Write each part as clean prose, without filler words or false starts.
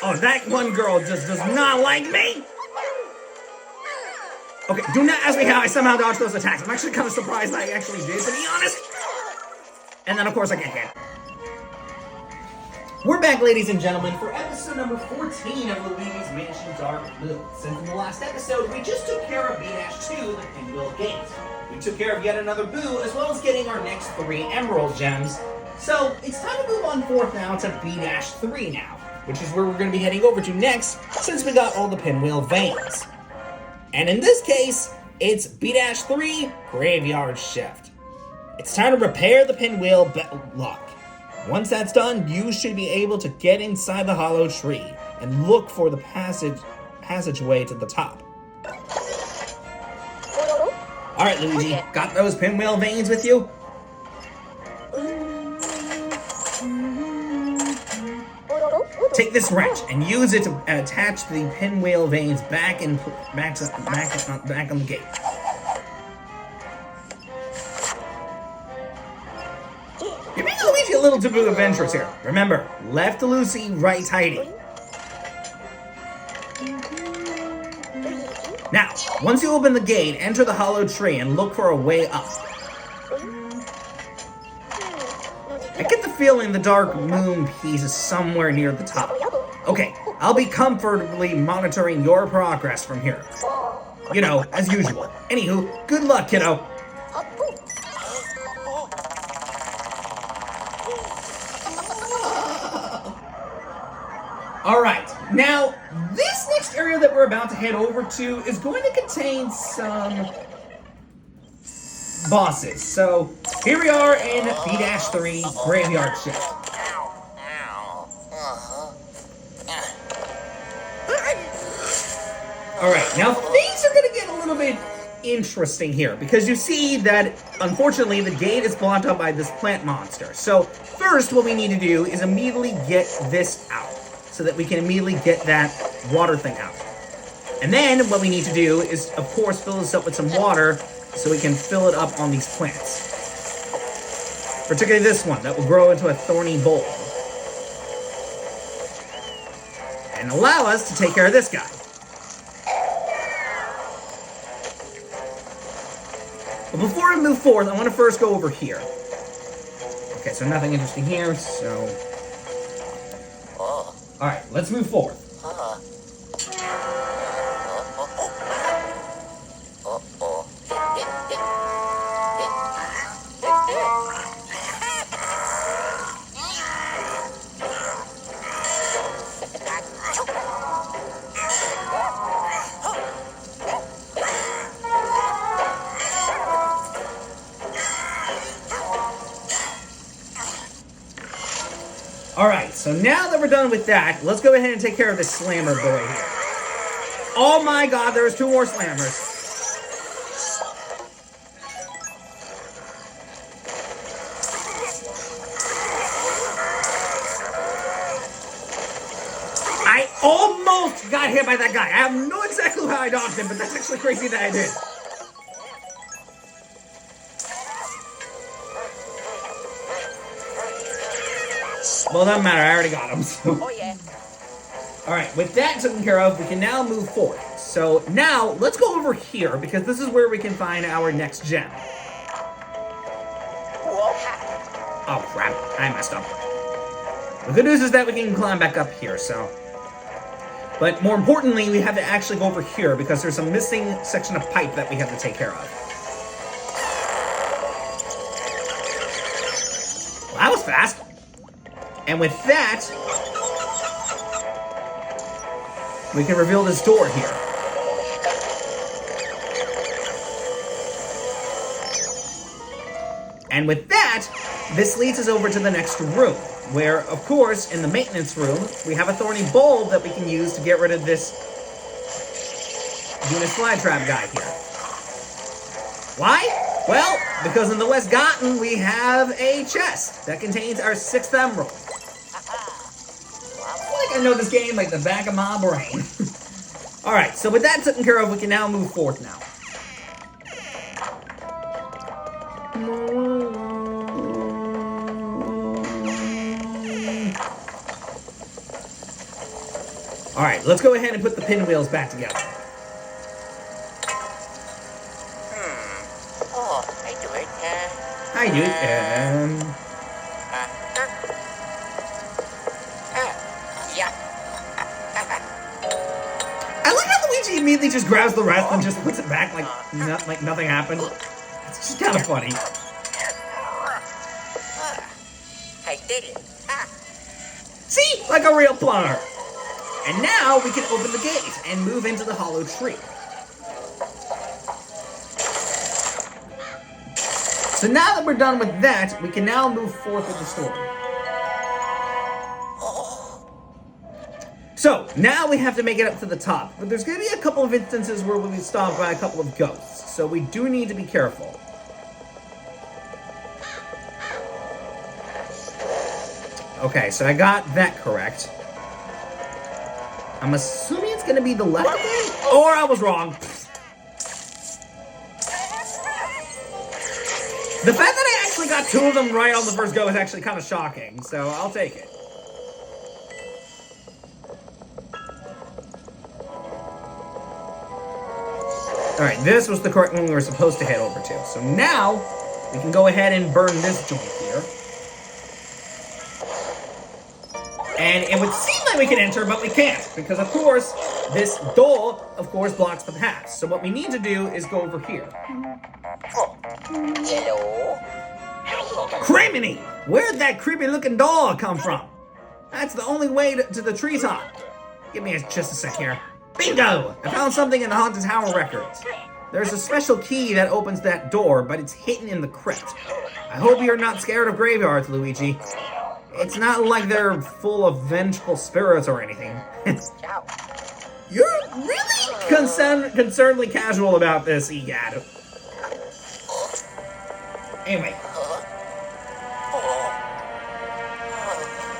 Oh, that one girl just does not like me. Okay, do not ask me how I somehow dodged those attacks. I'm actually kind of surprised I actually did, to be honest. And then, of course, I get hit. We're back, ladies and gentlemen, for episode number 14 of Luigi's Mansion Dark Moon. Since in the last episode, we just took care of B-2, the Pinwheel Gate. We took care of yet another Boo, as well as getting our next 3 Emerald Gems. So, it's time to move on forth now to B-3 now, which is where we're going to be heading over to next, since we got all the Pinwheel Veins. And in this case, it's B-3 Graveyard Shift. It's time to repair the Pinwheel lock. Once that's done, you should be able to get inside the hollow tree and look for the passageway to the top. Alright, Luigi, got those Pinwheel Veins with you? Take this wrench and use it to attach the Pinwheel Veins back on the gate. You're making Luigi a little too adventurous here. Remember, left Lucy, right Heidi. Now, once you open the gate, enter the hollow tree and look for a way up. I get the feeling the Dark Moon piece is somewhere near the top. Okay, I'll be comfortably monitoring your progress from here. You know, as usual. Anywho, good luck, kiddo. Alright, now, this next area that we're about to head over to is going to contain some bosses. So, here we are in B-3 Graveyard Shift. Alright, now things are going to get a little bit interesting here, because you see that, unfortunately, the gate is blocked up by this plant monster. So, first, what we need to do is immediately get this out, so that we can immediately get that water thing out. And then, what we need to do is, of course, fill this up with some water, so we can fill it up on these plants. Particularly this one, that will grow into a thorny bulb. And allow us to take care of this guy. But before I move forward, I want to first go over here. Okay, so nothing interesting here, so... Alright, let's move forward. Alright, so now that we're done with that, let's go ahead and take care of this slammer boy here. Oh my god, there's 2 more slammers. I almost got hit by that guy. I have no exactly how I dodged him, but that's actually crazy that I did. Well, it doesn't matter, I already got him, so... Oh, yeah. Alright, with that taken care of, we can now move forward. So, now, let's go over here, because this is where we can find our next gem. Oh, crap. I messed up. The good news is that we can climb back up here, so... But more importantly, we have to actually go over here, because there's a missing section of pipe that we have to take care of. Well, that was fast. And with that, we can reveal this door here. And with that, this leads us over to the next room, where, of course, in the maintenance room, we have a thorny bulb that we can use to get rid of this Venus flytrap guy here. Why? Well, because in the West Garden, we have a chest that contains our 6th emerald. I know this game like the back of my brain. Alright, so with that taken care of, we can now move forth now. Alright, let's go ahead and put the pinwheels back together. Oh, I do it. Hi, dude. Yeah. I like how Luigi immediately just grabs the rest and just puts it back like nothing happened. It's just kind of funny. I did it. See? Like a real plumber. And now we can open the gate and move into the hollow tree. So now that we're done with that, we can now move forth with the story. So, now we have to make it up to the top, but there's going to be a couple of instances where we'll be stopped by a couple of ghosts, so we do need to be careful. Okay, so I got that correct. I'm assuming it's going to be the left way, or I was wrong. The fact that I actually got two of them right on the first go is actually kind of shocking, so I'll take it. Alright, this was the correct one we were supposed to head over to. So now, we can go ahead and burn this joint here. And it would seem like we can enter, but we can't. Because, of course, this door, of course, blocks the path. So what we need to do is go over here. Hello? Criminy! Where'd that creepy-looking door come from? That's the only way to the treetop. Give me just a sec here. Bingo! I found something in the Haunted Tower records. There's a special key that opens that door, but it's hidden in the crypt. I hope you're not scared of graveyards, Luigi. It's not like they're full of vengeful spirits or anything. You're really concernedly casual about this, Egad. Anyway.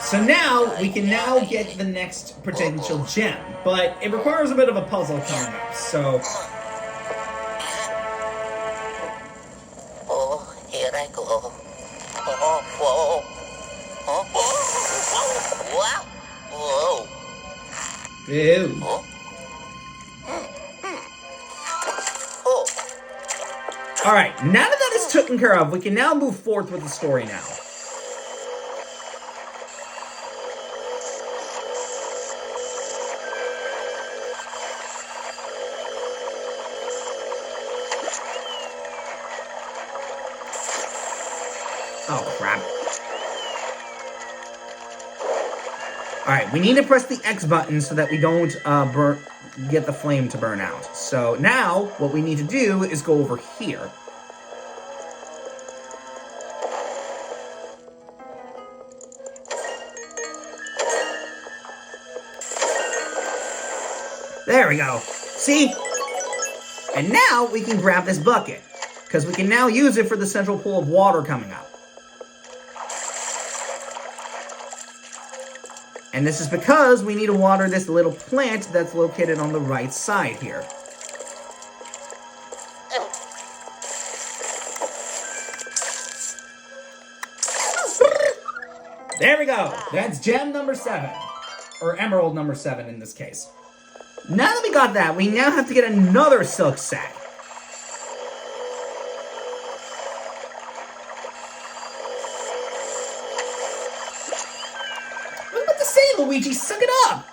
So now, we can now get the next potential gem, but it requires a bit of a puzzle coming up, so... Oh, here I go. Oh, whoa. Oh, wow. Whoa. Ew. Oh. Oh. Alright, now that that is taken care of, we can now move forth with the story now. Oh, crap. Alright, we need to press the X button so that we don't get the flame to burn out. So now, what we need to do is go over here. There we go. See? And now we can grab this bucket, because we can now use it for the central pool of water coming up. And this is because we need to water this little plant that's located on the right side here. There we go. That's gem number 7. Or emerald number 7 in this case. Now that we got that, we now have to get another silk sack. I was about to say, Luigi, suck it up!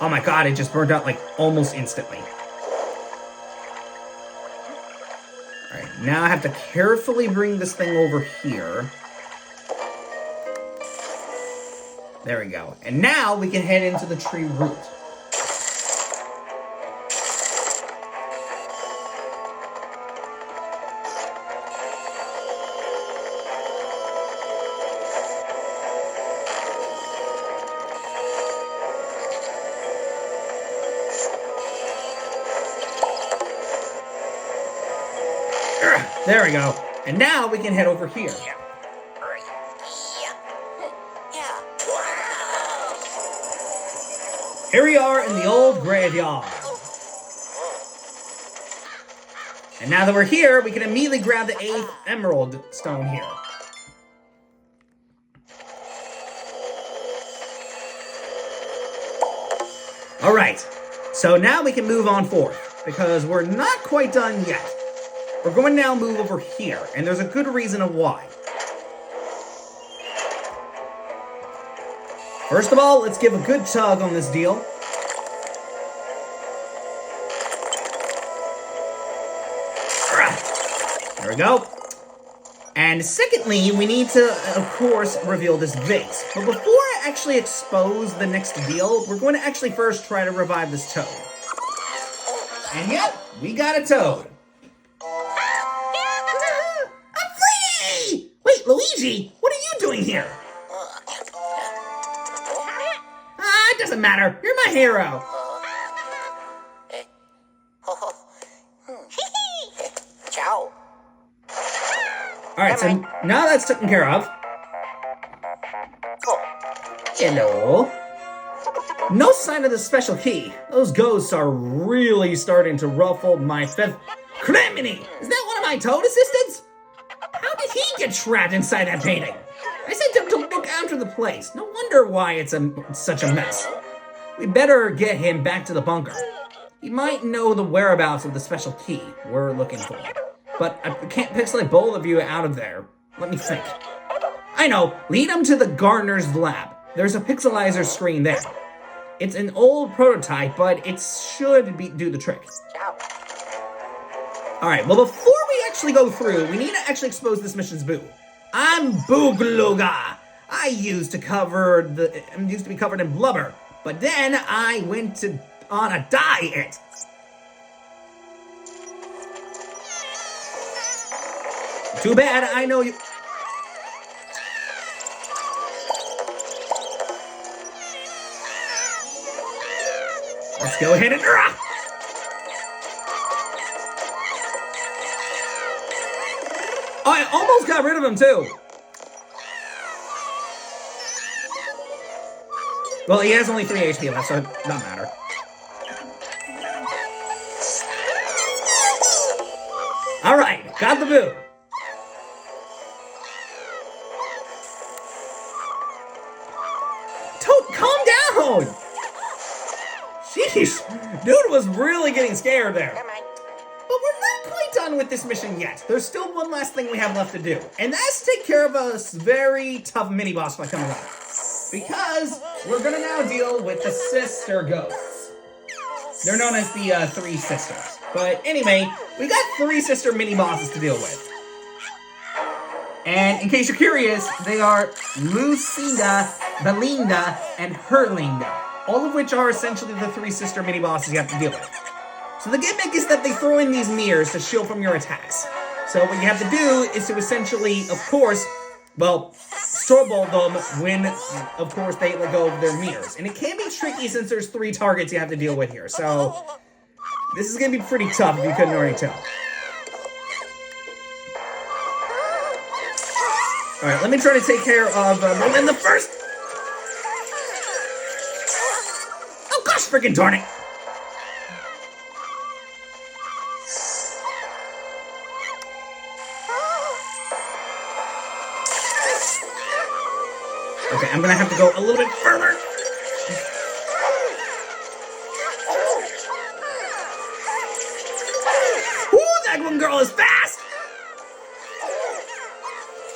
Oh my god, it just burned out like almost instantly. Alright, now I have to carefully bring this thing over here. There we go. And now we can head into the tree root. There we go. And now we can head over here. Here we are in the old graveyard. And now that we're here, we can immediately grab the 8th emerald stone here. Alright, so now we can move on forward, because we're not quite done yet. We're going to now move over here, and there's a good reason of why. First of all, let's give a good tug on this deal. There we go. And secondly, we need to, of course, reveal this vase. But before I actually expose the next deal, we're going to actually first try to revive this toad. And yep, we got a toad. I'm free! Wait, Luigi, what are you doing here? It doesn't matter. You're my hero. Ciao. Alright, so now that's taken care of. Hello. No sign of the special key. Those ghosts are really starting to ruffle my feathers. Criminy! Is that one of my toad assistants? How did he get trapped inside that painting? I sent him to look after the place. No wonder why it's such a mess. We better get him back to the bunker. He might know the whereabouts of the special key we're looking for. But I can't pixelate both of you out of there. Let me think. I know. Lead him to the gardener's lab. There's a pixelizer screen there. It's an old prototype, but it should do the trick. Alright, well before we actually go through, we need to actually expose this mission's boo. I'm Boogluga. I used to be covered in blubber, but then I went on a diet. Too bad, I know you. Let's go ahead and Oh, I almost got rid of him too. Well, he has only 3 HP left, so it doesn't matter. Alright, got the boo. Toad, calm down! Jeez, dude was really getting scared there. But we're not quite done with this mission yet. There's still one last thing we have left to do, and that's take care of a very tough mini-boss fight coming up. Because we're gonna now deal with the sister ghosts. They're known as the 3 sisters. But anyway, we got 3 sister mini-bosses to deal with. And in case you're curious, they are Lucinda, Belinda, and Herlinda. All of which are essentially the 3 sister mini-bosses you have to deal with. So the gimmick is that they throw in these mirrors to shield from your attacks. So what you have to do is to essentially, of course, well, snowball them when, of course, they let go of their mirrors. And it can be tricky since there's 3 targets you have to deal with here. So this is going to be pretty tough if you couldn't already tell. Alright, let me try to take care of Berlin the first. Oh gosh, freaking darn it! Okay, I'm gonna have to go a little bit further. Ooh, that one girl is fast!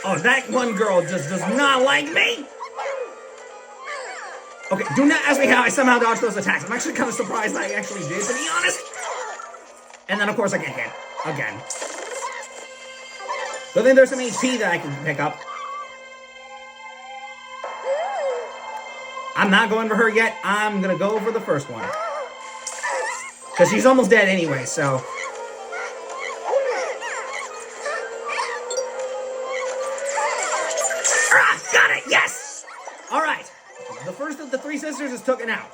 Oh, that one girl just does not like me! Okay, do not ask me how I somehow dodged those attacks. I'm actually kind of surprised I actually did, to be honest. And then, of course, I get hit. Again. But then there's some HP that I can pick up. I'm not going for her yet. I'm gonna go for the first one. Because she's almost dead anyway, so... Got it! Yes! Alright. The first of the 3 sisters is taken out.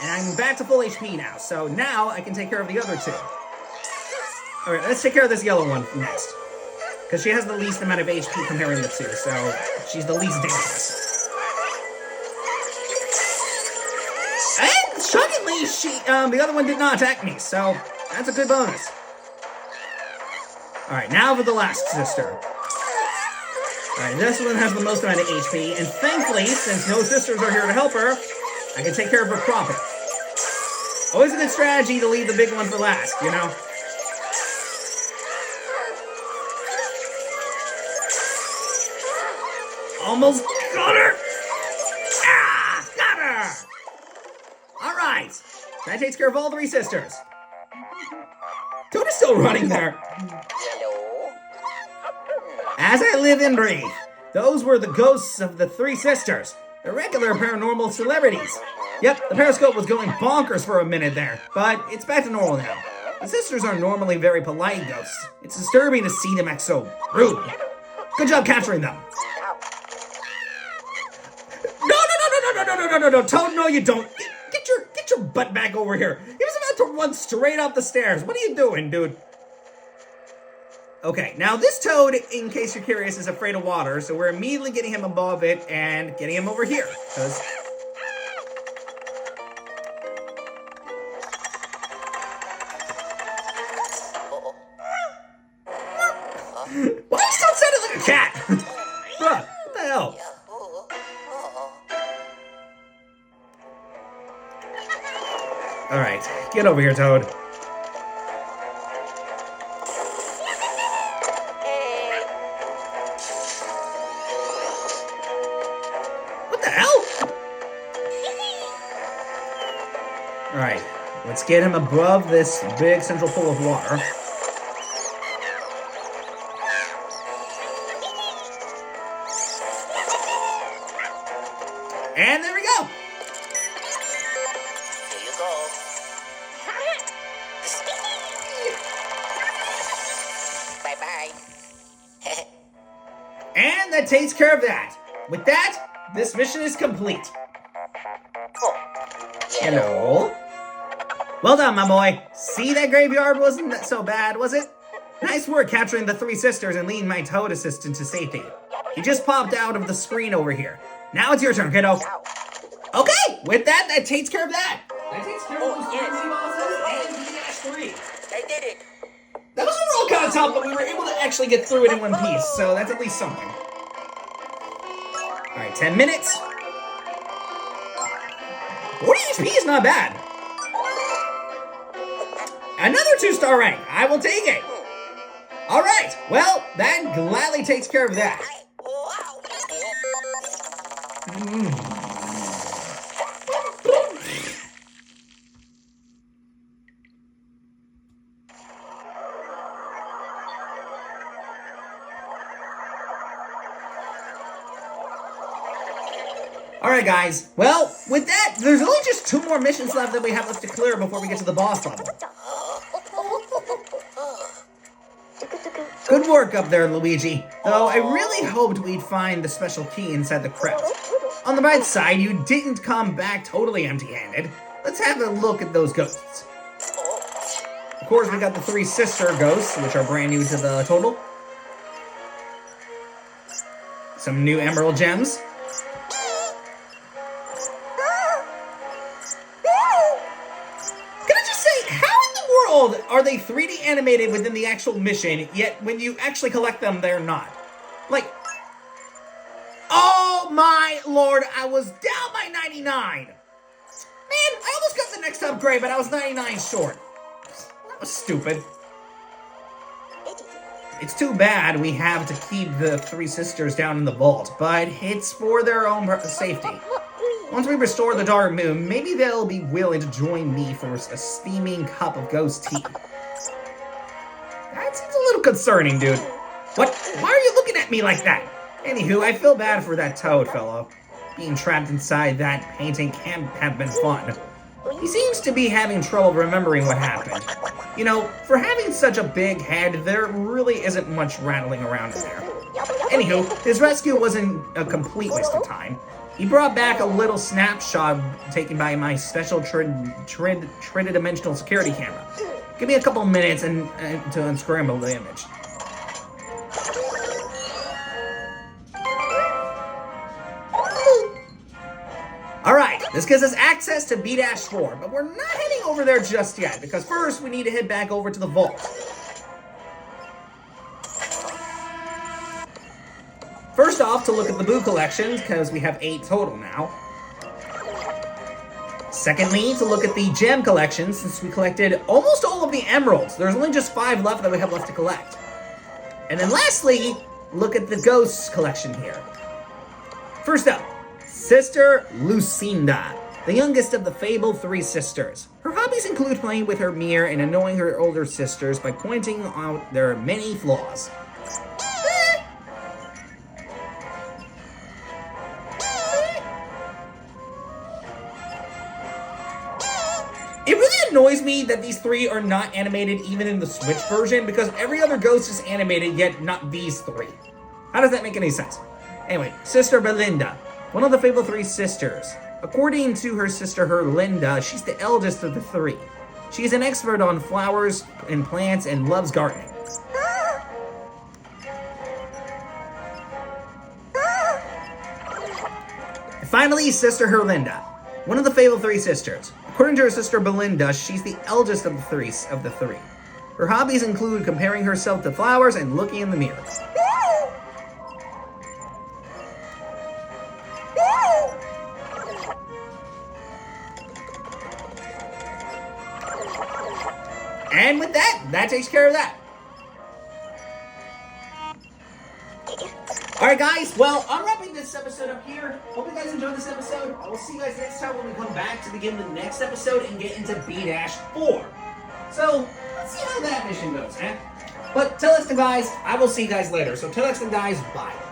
And I'm back to full HP now. So now I can take care of the other 2. Alright, let's take care of this yellow one next. Because she has the least amount of HP comparing the 2. So she's the least dangerous. And shockingly, the other one did not attack me. So that's a good bonus. Alright, now for the last sister. Alright, this one has the most amount of HP, and thankfully, since no sisters are here to help her, I can take care of her proper. Always a good strategy to leave the big one for last, you know? Almost got her! Ah! Got her! Alright. That takes care of all 3 sisters. Toad is still running there. Hello. As I live and breathe, those were the ghosts of the 3 sisters. The regular paranormal celebrities. Yep, the periscope was going bonkers for a minute there, but it's back to normal now. The sisters are normally very polite ghosts. It's disturbing to see them act so rude. Good job capturing them. No, Toad, no you don't. Get your butt back over here. He was about to run straight up the stairs. What are you doing, dude? Okay, now this Toad, in case you're curious, is afraid of water, so we're immediately getting him above it and getting him over here. Because why are you still sounding like a cat? Bruh, what the hell? Alright, get over here, Toad. What the hell? Alright, let's get him above this big central pool of water. And there we go! Here you go. Bye-bye. And that takes care of that. With that, this mission is complete. Oh. Hello? Well done, my boy. See, that graveyard wasn't so bad, was it? Nice work capturing the 3 sisters and leading my Toad assistant to safety. He just popped out of the screen over here. Now it's your turn, kiddo. Okay, with that, that takes care of that. That takes care of those crazy bosses and D-3. I did it. That was overall kind of tough, but we were able to actually get through it in one piece, so that's at least something. Alright, 10 minutes. 40 HP is not bad. Another 2-star rank. I will take it. Alright, well, that gladly takes care of that. Alright guys, well, with that, there's only just 2 more missions left that we have left to clear before we get to the boss level. Good work up there, Luigi. Though I really hoped we'd find the special key inside the crypt. On the bright side, you didn't come back totally empty-handed. Let's have a look at those ghosts. Of course, we got the 3 sister ghosts, which are brand new to the total. Some new emerald gems. Are they 3D animated within the actual mission, yet when you actually collect them, they're not? Like, oh my lord, I was down by 99! Man, I almost got the next upgrade, but I was 99 short. That was stupid. It's too bad we have to keep the 3 sisters down in the vault, but it's for their own safety. Once we restore the Dark Moon, maybe they'll be willing to join me for a steaming cup of ghost tea. That seems a little concerning, dude. What? Why are you looking at me like that? Anywho, I feel bad for that Toad fellow. Being trapped inside that painting can't have been fun. He seems to be having trouble remembering what happened. You know, for having such a big head, there really isn't much rattling around in there. Anywho, his rescue wasn't a complete waste of time. He brought back a little snapshot taken by my special tridimensional security camera. Give me a couple minutes to unscramble the image. Alright, this gives us access to B-4, but we're not heading over there just yet, because first we need to head back over to the vault. First off, to look at the Boo collections, because we have 8 total now. Secondly, to look at the gem collection, since we collected almost all of the emeralds. There's only just 5 left that we have left to collect. And then lastly, look at the ghosts collection here. First up, Sister Lucinda, the youngest of the fabled 3 sisters. Her hobbies include playing with her mirror and annoying her older sisters by pointing out their many flaws. It really annoys me that these 3 are not animated even in the Switch version, because every other ghost is animated, yet not these 3. How does that make any sense? Anyway, Sister Belinda, one of the fabled 3 sisters. According to her sister Herlinda, she's the eldest of the 3. She's an expert on flowers and plants and loves gardening. And finally, Sister Herlinda, one of the fabled 3 sisters. According to her sister Belinda, she's the eldest of the three. Her hobbies include comparing herself to flowers and looking in the mirror. And with that takes care of that. Alright guys, well, I'm wrapping this episode up here. Hope you guys enjoyed this episode. I will see you guys next time when we come back to begin the next episode and get into B-4. So, let's see how that mission goes, man. But till next time guys, I will see you guys later. So till next time guys, bye.